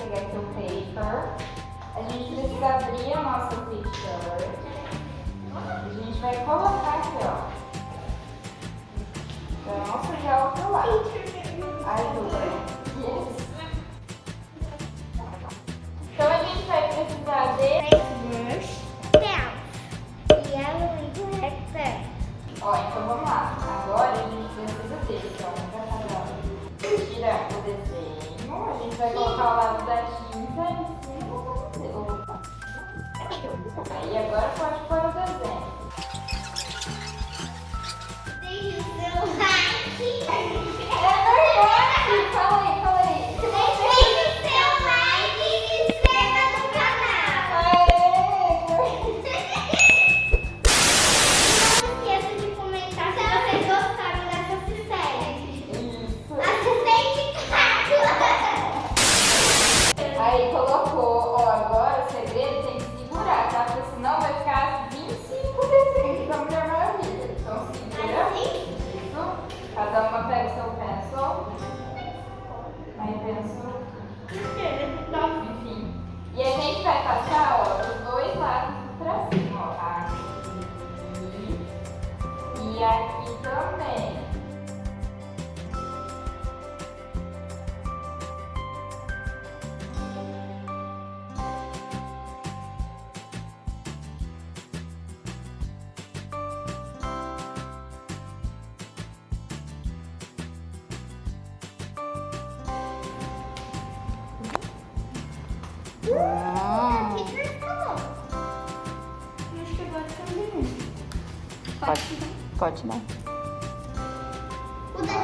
pegar aqui o paper. A gente precisa abrir a nossa t-shirt. A gente vai colocar aqui, ó. Pra não sujar o outro lado. Ajuda. Yes. Então a gente vai precisar de brush, nails, yellow and black pen. Ó, então vamos lá. Agora a gente precisa desse, ó. Tira o desenho. A gente vai colocar o lado da tinta em cima do desenho. Aí agora pode pôr o desenho. Deixa o seu like. É verdade! Fala aí, fala aí. Deixa o seu like e se inscreva no canal. Aê! Não esqueça de comentar se vocês gostaram dessa série. Isso. Assistente Caco. Aí colocou, ó, agora o segredo tem que segurar, tá? Porque senão vai ficar 25 desenhos da Mulher Maravilha. Então segura. Isso. Cada uma pega o seu pencil. Aí pencil. Enfim. E a gente vai passar, ó, os dois lados pra cima, ó. Aqui. E aqui também. Acho que agora também. Pode dar. O da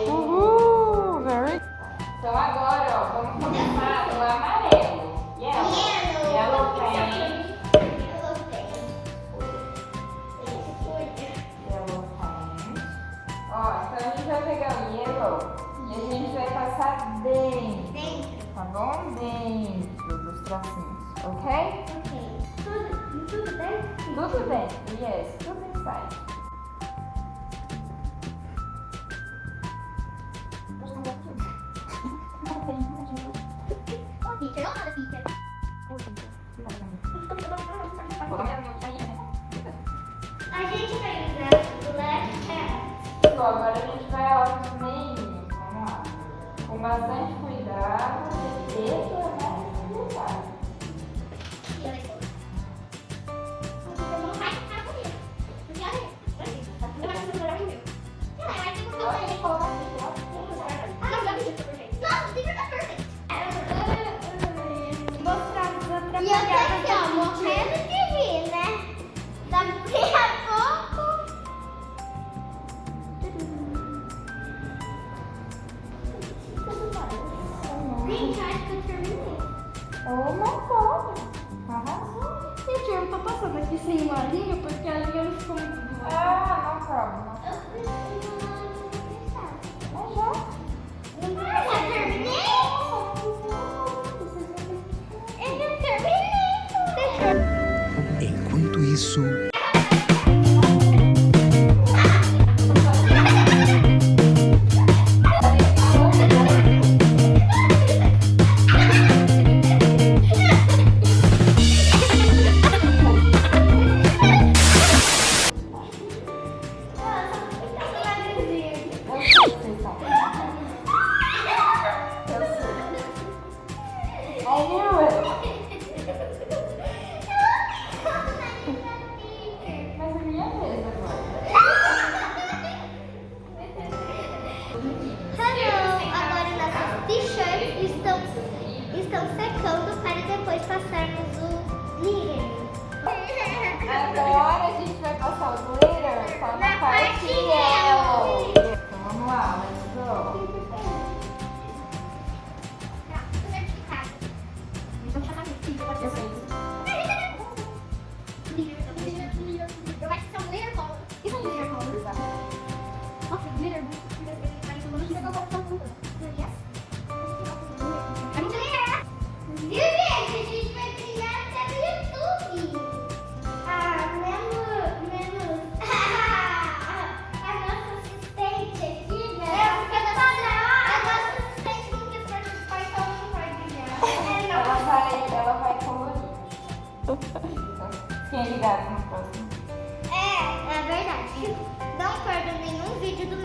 Uhul! Very. Então agora, ó, vamos começar pelo amarelo. Yellow. Yellow pen. Yellow pen. Ó, então a gente vai pegar o yellow e a gente vai passar dentro. Tá bom? Dentro dos tracinhos, ok? Tudo bem? Tudo dentro, yes, tudo inside. A gente vai usar black pen. Então, agora a gente vai aos meinhos, vamos lá. Com bastante cuidado, respeito, né? Cuidado. E eu tô aqui, ó, morrendo de rir, né? Daqui a pouco. Gente, acho que eu terminei. Oh, my God! Arrasou! Gente, eu não tô passando aqui sem uma linha porque a linha não ficou muito boa. Ah, não problem. Eu preciso Mas já. já terminei? Eu já terminei. Enquanto isso, I knew it! Mas a minha vez agora. Hello, agora nossas t-shirts estão secando para depois passarmos o glitter. Agora a gente vai passar o glitter só na parte yellow. Então vamos lá, let's go. Eu sei. Eu acho que são glitter color. Isso é glitter color. Nossa, glitter. É muito glitter. Viu, gente? A gente vai brilhar até no YouTube. Menos. A nossa assistente aqui, né? A nossa assistente não quis participar, então não vai brilhar.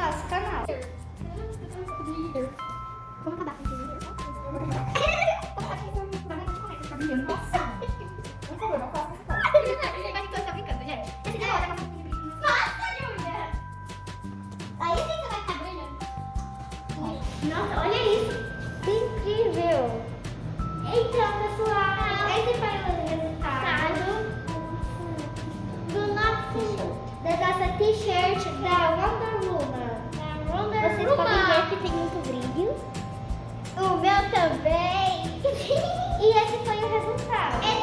nosso canal. Vamos acabar com isso. Aí sim você vai ficar brilhando. Nossa, olha isso. Que incrível. Então, pessoal, esse foi o resultado da nossa t-shirt da Wonder Woman. Vocês podem ver que tem muito brilho. O meu também. E esse foi o resultado.